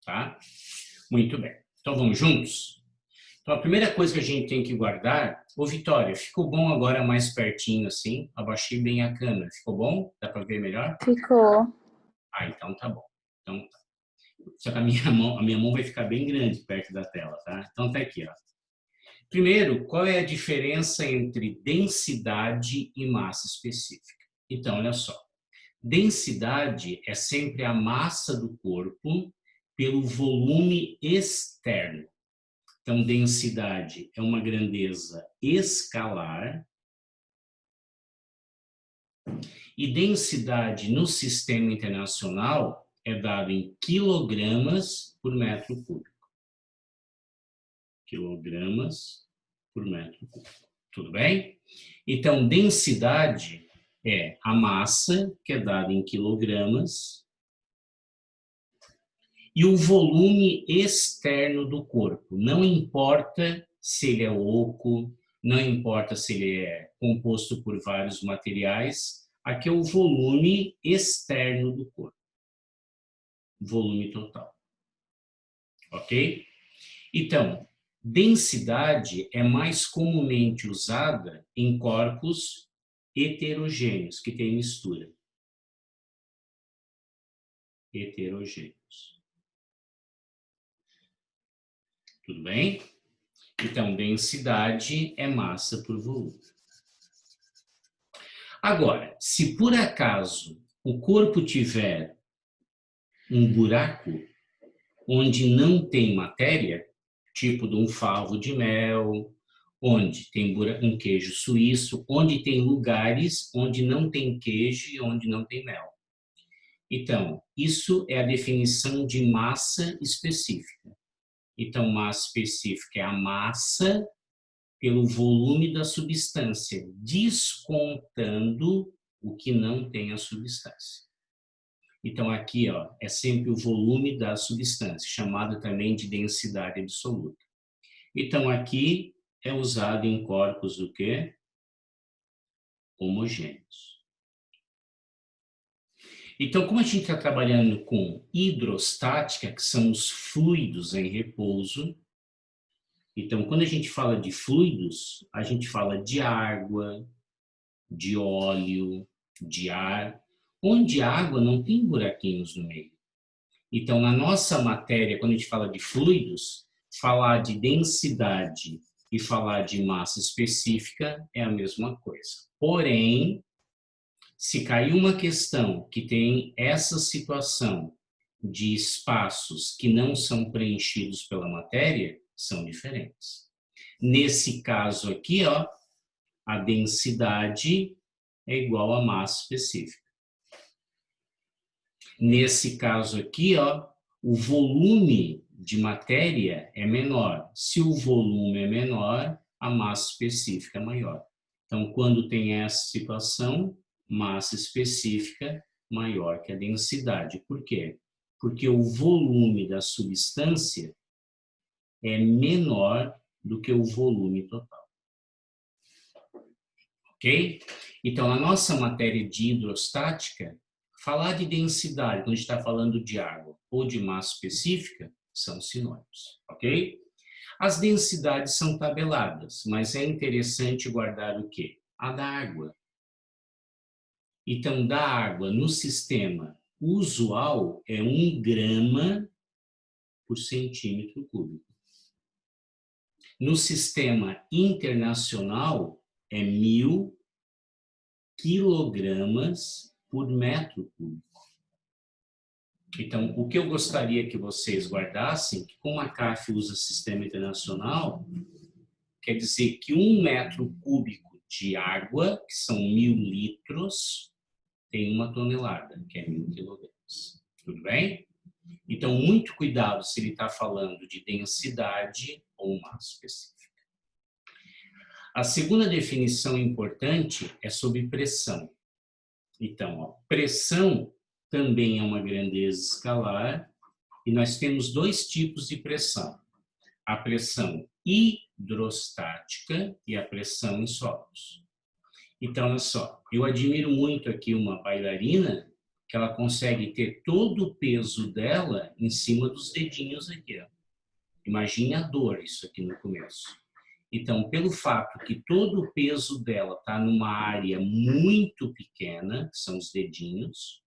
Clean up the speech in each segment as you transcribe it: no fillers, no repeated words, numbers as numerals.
tá? Muito bem. Então, vamos juntos? Então, a primeira coisa que a gente tem que guardar... Ô, Vitória, ficou bom agora mais pertinho assim? Abaixei bem a câmera. Ficou bom? Dá para ver melhor? Ficou. Ah, então tá bom. Então, tá. Só que a minha mão vai ficar bem grande perto da tela, tá? Então, tá aqui, ó. Primeiro, qual é a diferença entre densidade e massa específica? Então, olha só. Densidade é sempre a massa do corpo pelo volume externo. Então, densidade é uma grandeza escalar e densidade no sistema internacional é dado em quilogramas por metro cúbico. Quilogramas por metro cúbico. Tudo bem? Então, densidade é a massa, que é dada em quilogramas, e o volume externo do corpo. Não importa se ele é oco, não importa se ele é composto por vários materiais, aqui é o volume externo do corpo. Volume total. Ok? Então, densidade é mais comumente usada em corpos heterogêneos, que têm mistura. Heterogêneos. Tudo bem? Então, densidade é massa por volume. Agora, se por acaso o corpo tiver um buraco onde não tem matéria, tipo de um favo de mel, onde tem um queijo suíço, onde tem lugares onde não tem queijo e onde não tem mel. Então, isso é a definição de massa específica. Então, massa específica é a massa pelo volume da substância, descontando o que não tem a substância. Então, aqui, ó, é sempre o volume da substância, chamado também de densidade absoluta. Então, aqui é usado em corpos do quê? Homogêneos. Então, como a gente está trabalhando com hidrostática, que são os fluidos em repouso, então, quando a gente fala de fluidos, a gente fala de água, de óleo, de ar, onde a água não tem buraquinhos no meio. Então, na nossa matéria, quando a gente fala de fluidos, falar de densidade e falar de massa específica é a mesma coisa. Porém, se cair uma questão que tem essa situação de espaços que não são preenchidos pela matéria, são diferentes. Nesse caso aqui, ó, a densidade é igual à massa específica. Nesse caso aqui, ó, o volume de matéria é menor. Se o volume é menor, a massa específica é maior. Então, quando tem essa situação, massa específica maior que a densidade. Por quê? Porque o volume da substância é menor do que o volume total. Ok? Então, a nossa matéria de hidrostática, falar de densidade, quando a gente está falando de água ou de massa específica, são sinônimos, ok? As densidades são tabeladas, mas é interessante guardar o quê? A da água. Então, da água no sistema usual é 1 grama por centímetro cúbico. No sistema internacional é 1.000 quilogramas por metro cúbico. Então, o que eu gostaria que vocês guardassem, que como a CAF usa sistema internacional, quer dizer que 1 metro cúbico de água, que são 1.000 litros, tem 1 tonelada, que é 1.000 quilogramas. Tudo bem? Então, muito cuidado se ele está falando de densidade ou massa específica. A segunda definição importante é sobre pressão. Então, ó, pressão também é uma grandeza escalar e nós temos 2 tipos de pressão. A pressão hidrostática e a pressão em sólidos. Então, olha só, eu admiro muito aqui uma bailarina que ela consegue ter todo o peso dela em cima dos dedinhos aqui, ó. Imagine a dor isso aqui no começo. Então, pelo fato que todo o peso dela está numa área muito pequena, que são os dedinhos,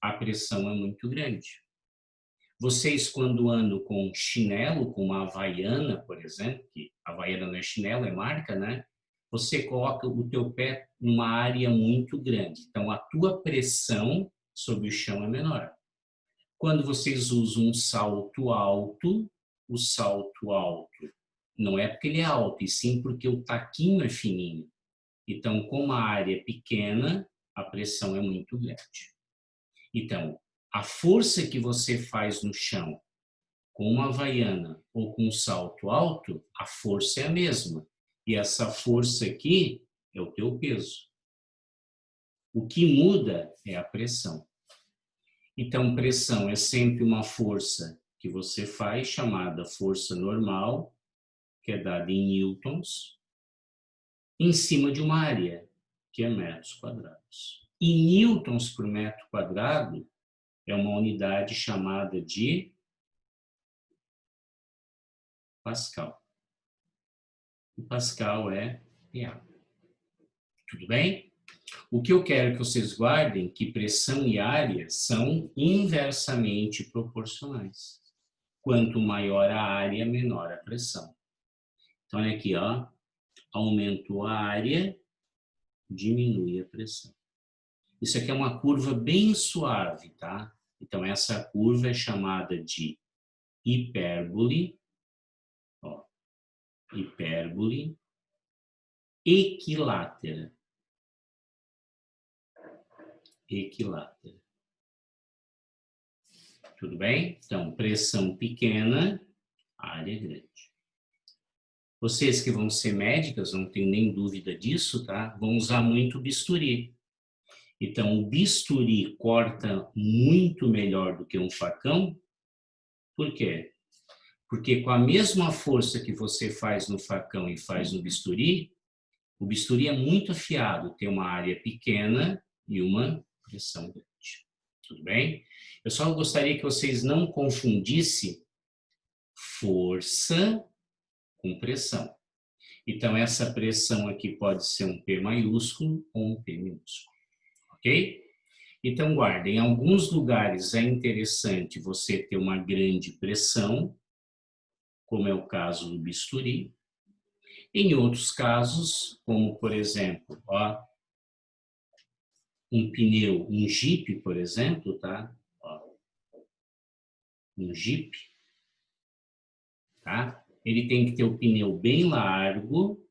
a pressão é muito grande. Vocês, quando andam com chinelo, com uma Havaiana, por exemplo, que a Havaiana não é chinelo, é marca, né? Você coloca o teu pé numa área muito grande. Então, a tua pressão sobre o chão é menor. Quando vocês usam um salto alto, o salto alto não é porque ele é alto, e sim porque o taquinho é fininho. Então, como a área é pequena, a pressão é muito grande. Então, a força que você faz no chão com uma havaiana ou com um salto alto, a força é a mesma. E essa força aqui é o teu peso. O que muda é a pressão. Então, pressão é sempre uma força que você faz, chamada força normal, que é dada em newtons, em cima de uma área, que é metros quadrados. E newtons por metro quadrado é uma unidade chamada de Pascal. O Pascal é PA. Tudo bem? O que eu quero que vocês guardem é que pressão e área são inversamente proporcionais. Quanto maior a área, menor a pressão. Então, olha aqui, ó. Aumentou a área, diminui a pressão. Isso aqui é uma curva bem suave, tá? Então, essa curva é chamada de hipérbole, ó, hipérbole equilátera. Equilátera. Tudo bem? Então, pressão pequena, área grande. Vocês que vão ser médicas, não tenho nem dúvida disso, tá? Vão usar muito bisturi. Então, o bisturi corta muito melhor do que um facão. Por quê? Porque com a mesma força que você faz no facão e faz no bisturi, o bisturi é muito afiado, tem uma área pequena e uma pressão grande. Tudo bem? Eu só gostaria que vocês não confundissem força com pressão. Então, essa pressão aqui pode ser um P maiúsculo ou um P minúsculo. Ok? Então, guardem, em alguns lugares é interessante você ter uma grande pressão, como é o caso do bisturi. Em outros casos, como por exemplo, ó, um pneu, um Jeep, por exemplo, tá? Ó, um Jeep, tá? Ele tem que ter o pneu bem largo,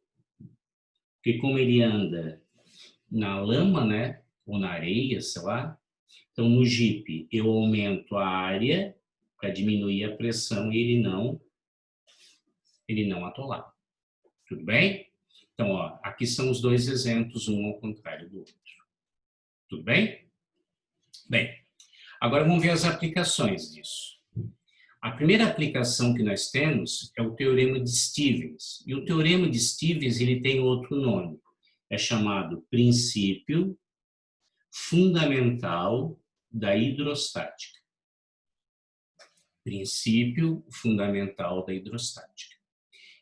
porque como ele anda na lama, né? Ou na areia, sei lá. Então, no Jeep, eu aumento a área para diminuir a pressão e ele não atolar. Tudo bem? Então, ó, aqui são os dois exemplos, um ao contrário do outro. Tudo bem? Bem, agora vamos ver as aplicações disso. A primeira aplicação que nós temos é o Teorema de Stevens. E o Teorema de Stevens ele tem outro nome. É chamado Princípio Fundamental da Hidrostática. Princípio Fundamental da Hidrostática.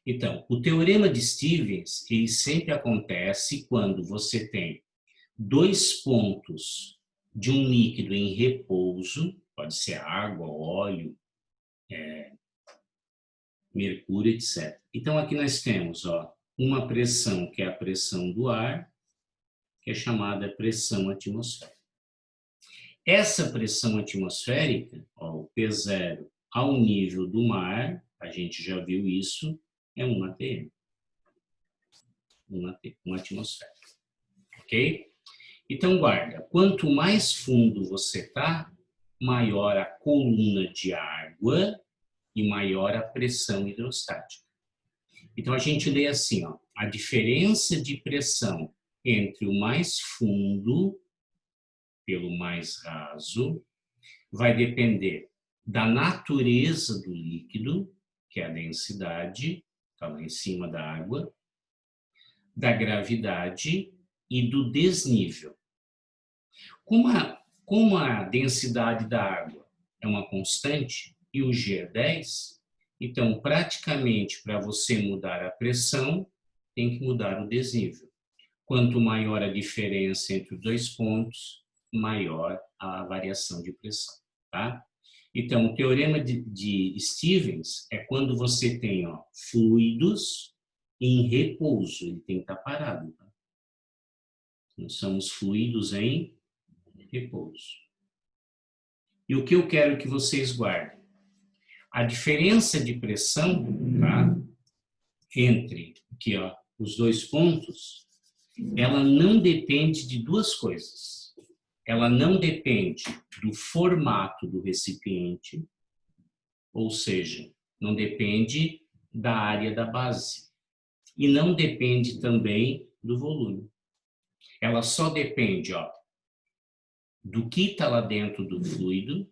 Então, o Teorema de Stevens ele sempre acontece quando você tem dois pontos de um líquido em repouso, pode ser água, óleo, mercúrio, etc. Então, aqui nós temos ó, uma pressão, que é a pressão do ar, que é chamada pressão atmosférica. Essa pressão atmosférica, ó, o P0 ao nível do mar, a gente já viu isso, é 1 atm. 1 atm, 1 atmosfera. Ok? Então, guarda, quanto mais fundo você está, maior a coluna de água e maior a pressão hidrostática. Então, a gente lê assim, ó, a diferença de pressão entre o mais fundo pelo mais raso vai depender da natureza do líquido, que é a densidade, está lá em cima da água, da gravidade e do desnível. Como Como a densidade da água é uma constante e o G é 10, então praticamente para você mudar a pressão, tem que mudar o desnível. Quanto maior a diferença entre os dois pontos, maior a variação de pressão, tá? Então, o teorema de Stevens é quando você tem fluidos em repouso, ele tem que estar parado. Tá? Então, são os fluidos em repouso. E o que eu quero que vocês guardem? A diferença de pressão, tá? Entre aqui, os dois pontos, ela não depende de duas coisas. Ela não depende do formato do recipiente, ou seja, não depende da área da base. E não depende também do volume. Ela só depende, do que está lá dentro do fluido,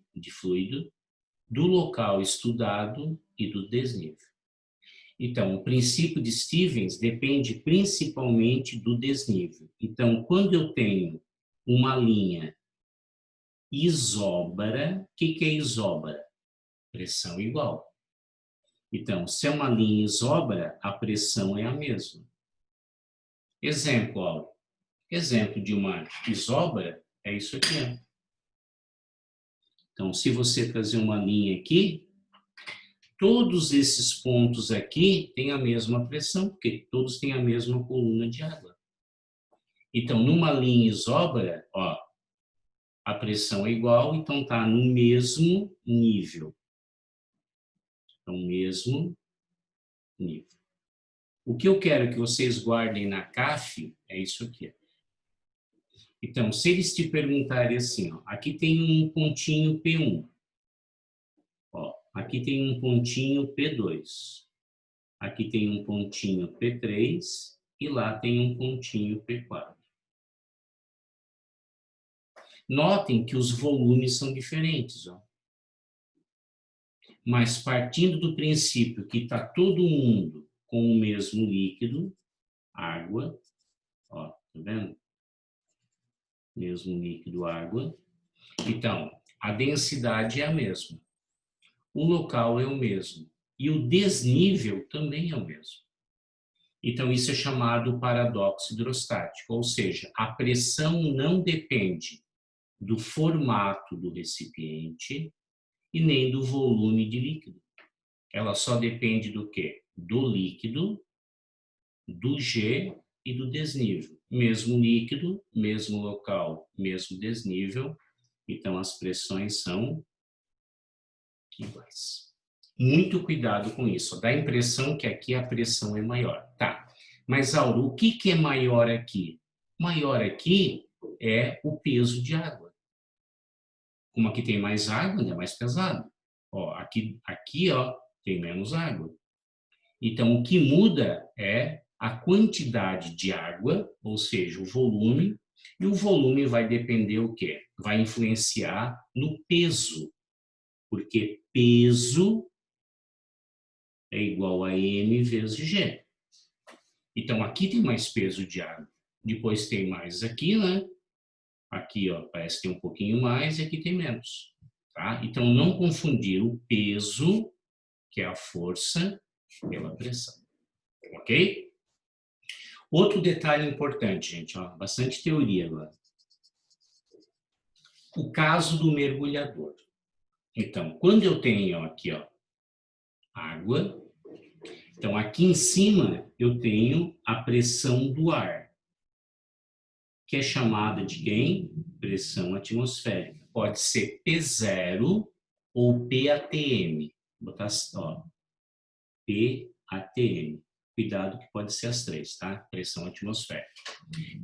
do local estudado e do desnível. Então, o princípio de Stevens depende principalmente do desnível. Então, quando eu tenho uma linha isóbara, o que é isóbara? Pressão igual. Então, se é uma linha isóbara, a pressão é a mesma. Exemplo, Auro. Exemplo de uma isóbara é isso aqui. Então, se você trazer uma linha aqui, todos esses pontos aqui têm a mesma pressão, porque todos têm a mesma coluna de água. Então, numa linha isóbara, a pressão é igual, então está no mesmo nível. Então, mesmo nível. O que eu quero que vocês guardem na CAF é isso aqui. Então, se eles te perguntarem assim, aqui tem um pontinho P1. Aqui tem um pontinho P2. Aqui tem um pontinho P3 e lá tem um pontinho P4. Notem que os volumes são diferentes, Mas partindo do princípio que está todo mundo com o mesmo líquido, água, tá vendo? Mesmo líquido, água. Então, a densidade é a mesma. O local é o mesmo. E o desnível também é o mesmo. Então, isso é chamado paradoxo hidrostático, ou seja, a pressão não depende do formato do recipiente e nem do volume de líquido. Ela só depende do quê? Do líquido, do G e do desnível. Mesmo líquido, mesmo local, mesmo desnível. Então, as pressões são iguais. Muito cuidado com isso. Dá a impressão que aqui a pressão é maior. Tá. Mas, Auro, o que é maior aqui? Maior aqui é o peso de água. Como aqui tem mais água, é mais pesado. Aqui tem menos água. Então, o que muda é a quantidade de água, ou seja, o volume, e o volume vai depender o quê? Vai influenciar no peso, porque peso é igual a M vezes G. Então, aqui tem mais peso de água. Depois tem mais aqui, né? Aqui, parece que tem um pouquinho mais e aqui tem menos. Tá? Então, não confundir o peso, que é a força, pela pressão. Ok? Outro detalhe importante, gente, bastante teoria agora. O caso do mergulhador. Então, quando eu tenho aqui, água, então aqui em cima eu tenho a pressão do ar, que é chamada de quem? Pressão atmosférica. Pode ser P0 ou PATM. Vou botar PATM. Cuidado que pode ser as três, tá? Pressão atmosférica.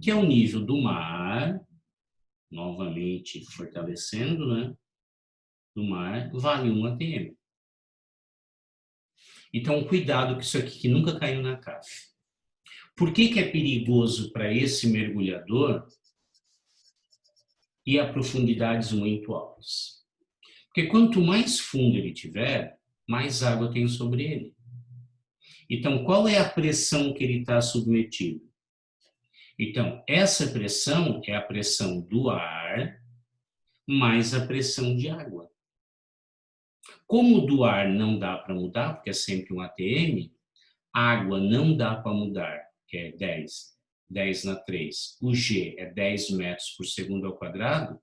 Que é o nível do mar, novamente fortalecendo, né? Do mar, vale 1 atm. Então, cuidado com isso aqui, que nunca caiu na CAF. Por que é perigoso para esse mergulhador ir a profundidades muito altas? Porque quanto mais fundo ele tiver, mais água tem sobre ele. Então, qual é a pressão que ele está submetido? Então, essa pressão é a pressão do ar, mais a pressão de água. Como o do ar não dá para mudar, porque é sempre um ATM, água não dá para mudar, que é 10 na 3. O G é 10 metros por segundo ao quadrado.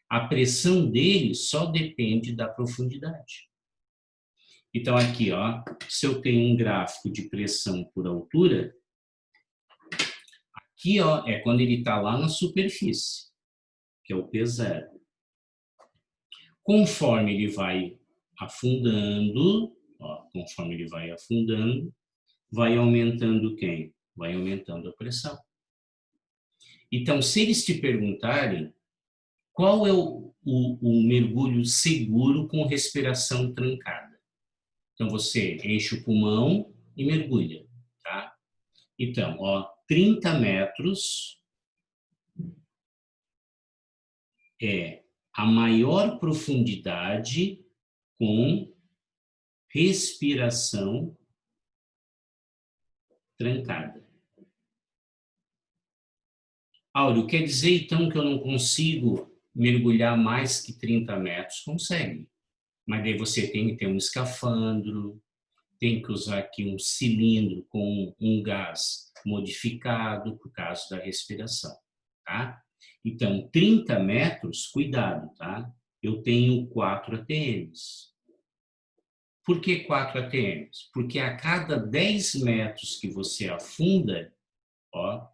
A pressão dele só depende da profundidade. Então, aqui, ó, se eu tenho um gráfico de pressão por altura, aqui, ó, é quando ele está lá na superfície, que é o P0. Conforme ele vai afundando, ó, conforme ele vai afundando, vai aumentando quem? Vai aumentando a pressão. Então, se eles te perguntarem qual é o mergulho seguro com respiração trancada, então você enche o pulmão e mergulha, tá? Então, ó, 30 metros é a maior profundidade com respiração trancada. Áureo, quer dizer então que eu não consigo mergulhar mais que 30 metros? Consegue. Mas daí você tem que ter um escafandro, tem que usar aqui um cilindro com um gás modificado por causa da respiração, tá? Então, 30 metros, cuidado, tá? Eu tenho 4 ATMs. Por que 4 ATMs? Porque a cada 10 metros que você afunda, ó,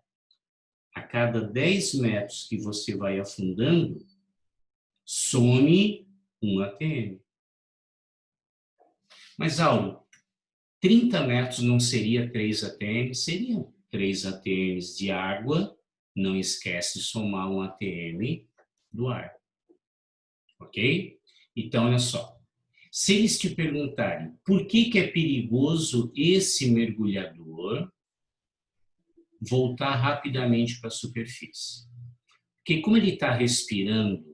a cada 10 metros que você vai afundando, some um ATM. Mas, Auro, 30 metros não seria 3 ATMs? Seriam 3 ATMs de água, não esquece de somar um ATM do ar. Ok? Então, olha só. Se eles te perguntarem por que é perigoso esse mergulhador voltar rapidamente para a superfície. Porque como ele está respirando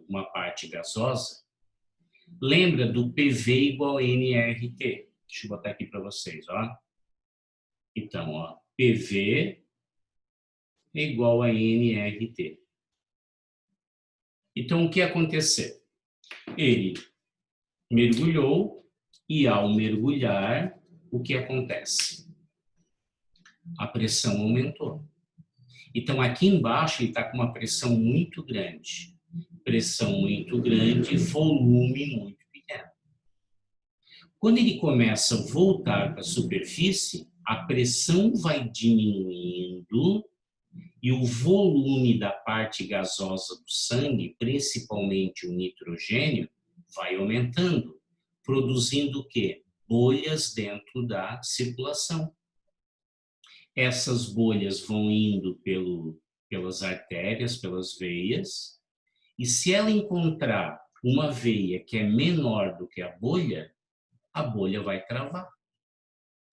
uma parte gasosa, lembra do PV igual a nRT. Deixa eu botar aqui para vocês, ó. Então, ó, PV é igual a nRT. Então, o que aconteceu? Ele mergulhou e, ao mergulhar, o que acontece? A pressão aumentou. Então, aqui embaixo, ele está com uma pressão muito grande. Pressão muito grande, volume muito pequeno. Quando ele começa a voltar para a superfície, a pressão vai diminuindo e o volume da parte gasosa do sangue, principalmente o nitrogênio, vai aumentando, produzindo o quê? Bolhas dentro da circulação. Essas bolhas vão indo pelas artérias, pelas veias, e se ela encontrar uma veia que é menor do que a bolha vai travar.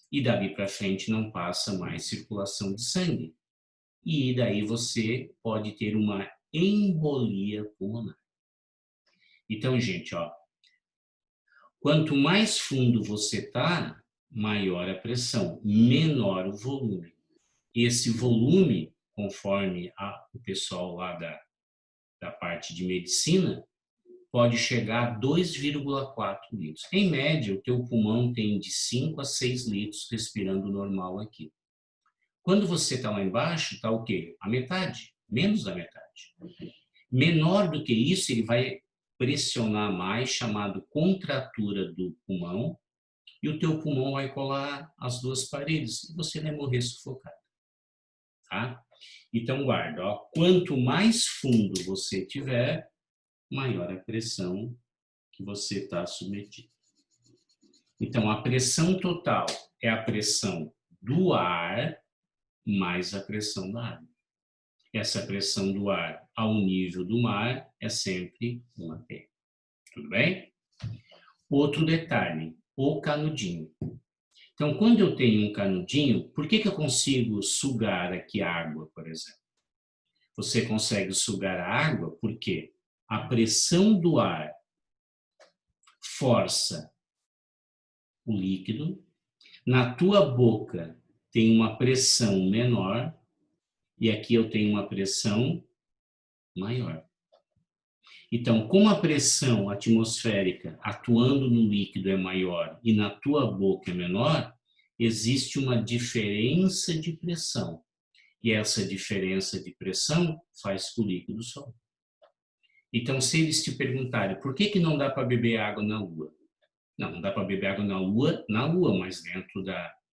E dali para frente não passa mais circulação de sangue. E daí você pode ter uma embolia pulmonar. Então, gente, ó, quanto mais fundo você está, maior a pressão, menor o volume. Esse volume, conforme o pessoal lá da parte de medicina, pode chegar a 2,4 litros. Em média, o teu pulmão tem de 5 a 6 litros respirando normal aqui. Quando você está lá embaixo, está o quê? A metade, menos da metade. Menor do que isso, ele vai pressionar mais, chamado contratura do pulmão, e o teu pulmão vai colar as duas paredes e você vai morrer sufocado. Tá? Então, guarda, ó, quanto mais fundo você tiver, maior a pressão que você está submetido. Então, a pressão total é a pressão do ar mais a pressão da água. Essa pressão do ar ao nível do mar é sempre 1 atm. Tudo bem? Outro detalhe, o canudinho. Então, quando eu tenho um canudinho, por que eu consigo sugar aqui a água, por exemplo? Você consegue sugar a água porque a pressão do ar força o líquido, na tua boca tem uma pressão menor e aqui eu tenho uma pressão maior. Então, como a pressão atmosférica atuando no líquido é maior e na tua boca é menor, existe uma diferença de pressão. E essa diferença de pressão faz que o líquido sobe. Então, se eles te perguntarem por que não dá para beber água na Lua? Não dá para beber água na Lua, mas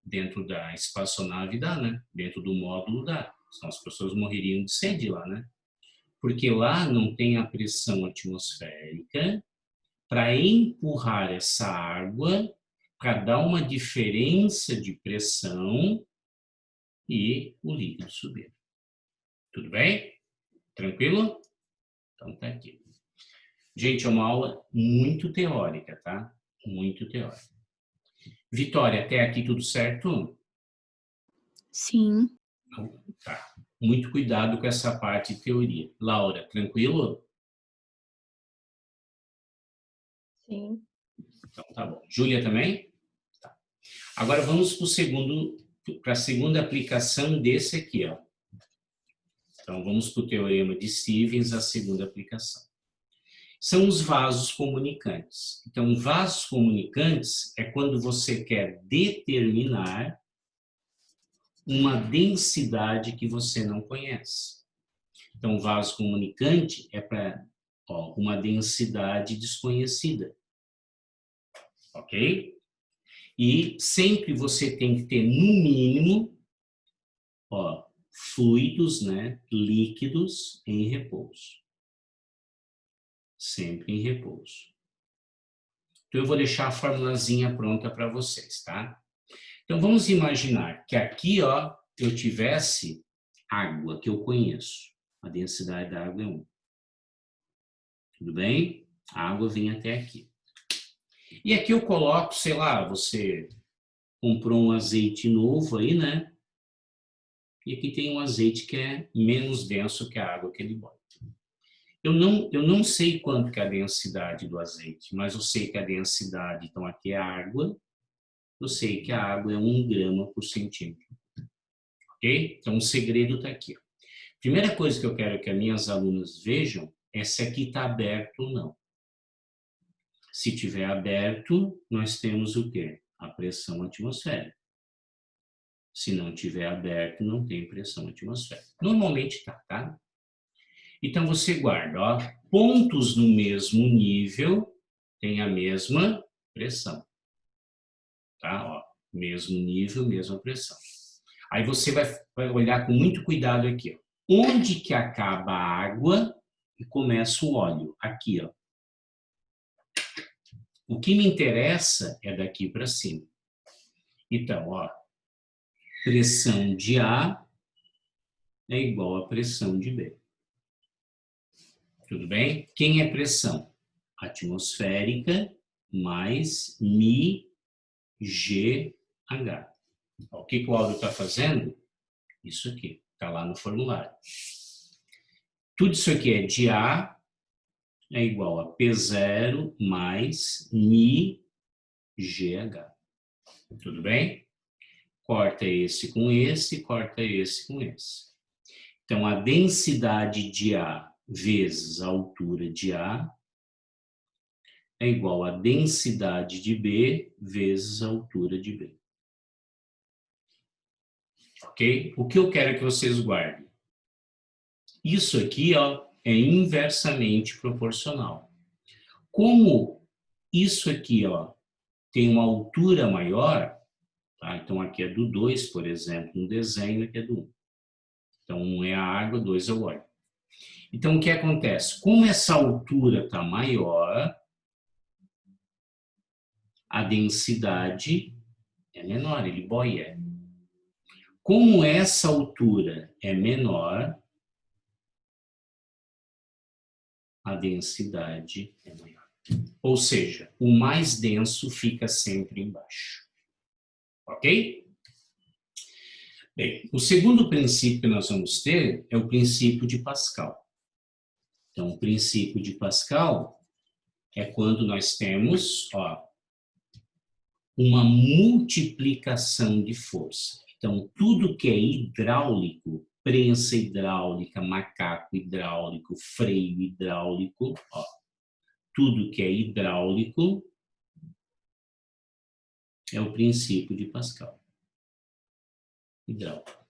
dentro da espaçonave dá, né? Dentro do módulo dá. Senão as pessoas morreriam de sede lá, né? Porque lá não tem a pressão atmosférica para empurrar essa água, para dar uma diferença de pressão e o líquido subir. Tudo bem? Tranquilo? Então tá aqui. Gente, é uma aula muito teórica, tá? Muito teórica. Vitória, até aqui tudo certo? Sim. Tá. Muito cuidado com essa parte de teoria. Laura, tranquilo? Sim. Então tá bom. Júlia também? Tá. Agora vamos para a segunda aplicação desse aqui, ó. Então vamos para o teorema de Stevens, a segunda aplicação. São os vasos comunicantes. Então, vasos comunicantes é quando você quer determinar uma densidade que você não conhece. Então, vaso comunicante é para uma densidade desconhecida. Ok? E sempre você tem que ter, no mínimo, fluidos, né, líquidos em repouso. Sempre em repouso. Então, eu vou deixar a formulazinha pronta para vocês, tá? Então, vamos imaginar que aqui, ó, eu tivesse água, que eu conheço. A densidade da água é 1. Tudo bem? A água vem até aqui. E aqui eu coloco, sei lá, você comprou um azeite novo aí, né? E aqui tem um azeite que é menos denso que a água que ele bota. Eu não sei quanto que é a densidade do azeite, mas eu sei que a densidade, então aqui é a água, eu sei que a água é 1 grama por centímetro. Ok? Então o segredo está aqui. Ó. Primeira coisa que eu quero que as minhas alunas vejam é se aqui está aberto ou não. Se tiver aberto, nós temos o quê? A pressão atmosférica. Se não tiver aberto, não tem pressão atmosférica. Normalmente está, tá? Então você guarda, ó, pontos no mesmo nível têm a mesma pressão. Tá? Ó, mesmo nível, mesma pressão. Aí você vai olhar com muito cuidado aqui, ó. Onde que acaba a água e começa o óleo? Aqui, ó. O que me interessa é daqui para cima. Então, ó, pressão de A é igual a pressão de B. Tudo bem? Quem é pressão? Atmosférica mais μ GH. O que o áudio está fazendo? Isso aqui, está lá no formulário. Tudo isso aqui é de A é igual a P0 mais μ GH. Tudo bem? Corta esse com esse, corta esse com esse. Então, a densidade de A vezes a altura de A é igual a densidade de B vezes a altura de B. Ok? O que eu quero que vocês guardem? Isso aqui, ó, é inversamente proporcional. Como isso aqui, ó, tem uma altura maior, tá? Então aqui é do 2, por exemplo, no desenho aqui é do 1. Então 1 é a água, 2 é o óleo. Então o que acontece? Como essa altura está maior, a densidade é menor, ele boia. Como essa altura é menor, a densidade é maior. Ou seja, o mais denso fica sempre embaixo. Ok? Bem, o segundo princípio que nós vamos ter é o princípio de Pascal. Então, o princípio de Pascal é quando nós temos, ó, uma multiplicação de força. Então, tudo que é hidráulico prensa hidráulica, macaco hidráulico, freio hidráulico, ó, tudo que é hidráulico é o princípio de Pascal. Hidráulico.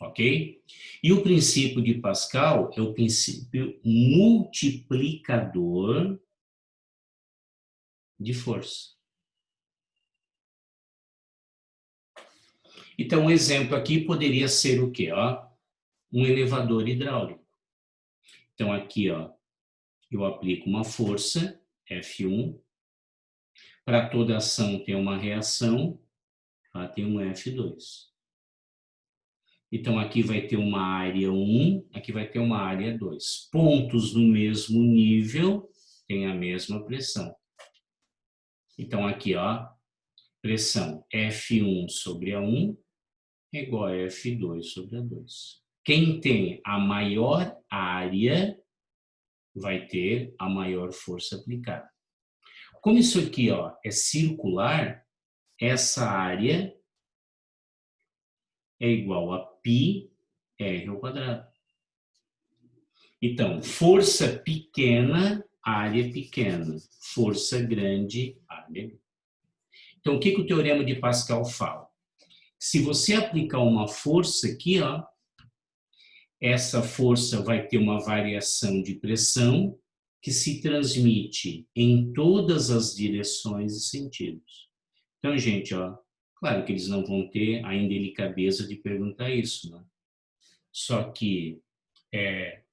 Ok? E o princípio de Pascal é o princípio multiplicador de força. Então, um exemplo aqui poderia ser o quê? Ó? Um elevador hidráulico. Então, aqui, ó, eu aplico uma força, F1. Para toda ação tem uma reação, tá? Tem um F2. Então, aqui vai ter uma área 1, aqui vai ter uma área 2. Pontos no mesmo nível têm a mesma pressão. Então, aqui, ó, pressão F1 sobre A1 é igual a F2 sobre A2. Quem tem a maior área vai ter a maior força aplicada. Como isso aqui, ó, é circular, essa área é igual a πr ao quadrado. Então, força pequena, área pequena. Força grande, área grande. Então, o que o teorema de Pascal fala? Se você aplicar uma força aqui, ó, essa força vai ter uma variação de pressão que se transmite em todas as direções e sentidos. Então, gente, ó, claro que eles não vão ter a indelicadeza de perguntar isso, né? Só que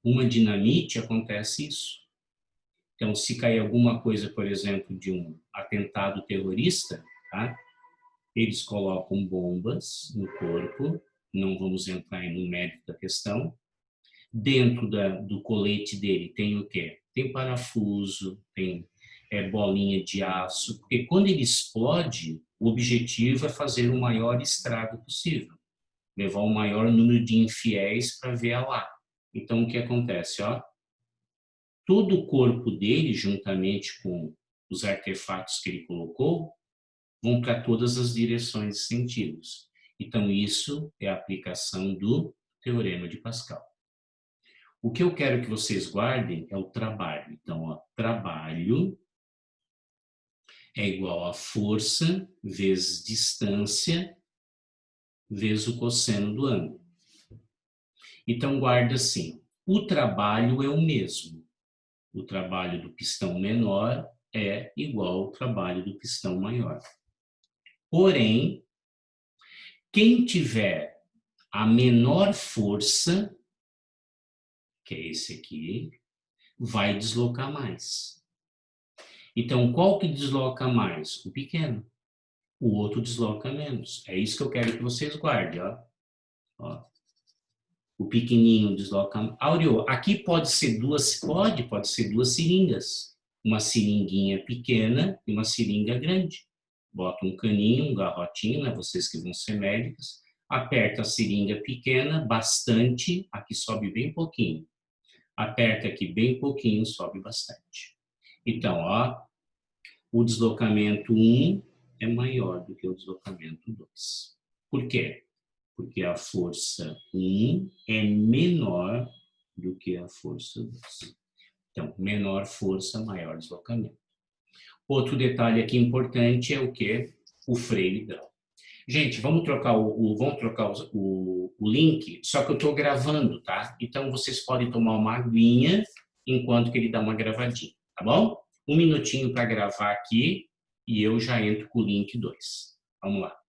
uma dinamite acontece isso. Então, se cair alguma coisa, por exemplo, de um atentado terrorista, tá? Eles colocam bombas no corpo, não vamos entrar no mérito da questão. Dentro do colete dele tem o quê? Tem parafuso, tem bolinha de aço, porque quando ele explode, o objetivo é fazer o maior estrago possível, levar o maior número de infiéis para ver a lá. Então, o que acontece? Ó? Todo o corpo dele, juntamente com os artefatos que ele colocou, vão para todas as direções e sentidos. Então, isso é a aplicação do teorema de Pascal. O que eu quero que vocês guardem é o trabalho. Então, ó, trabalho é igual a força vezes distância vezes o cosseno do ângulo. Então, guarda assim, o trabalho é o mesmo. O trabalho do pistão menor é igual ao trabalho do pistão maior. Porém, quem tiver a menor força, que é esse aqui, vai deslocar mais. Então, qual que desloca mais? O pequeno. O outro desloca menos. É isso que eu quero que vocês guardem, ó. Ó. O pequenininho desloca... Áureo, aqui pode ser pode ser duas seringas. Uma seringuinha pequena e uma seringa grande. Bota um caninho, um garrotinho, né? Vocês que vão ser médicos. Aperta a seringa pequena, bastante. Aqui sobe bem pouquinho. Aperta aqui bem pouquinho, sobe bastante. Então, ó, o deslocamento 1 é maior do que o deslocamento 2. Por quê? Porque a força 1 é menor do que a força 2. Então, menor força, maior deslocamento. Outro detalhe aqui importante é o quê? O freio hidráulico. Gente, vamos trocar o link, só que eu estou gravando, tá? Então, vocês podem tomar uma aguinha enquanto que ele dá uma gravadinha, tá bom? Um minutinho para gravar aqui e eu já entro com o link 2. Vamos lá.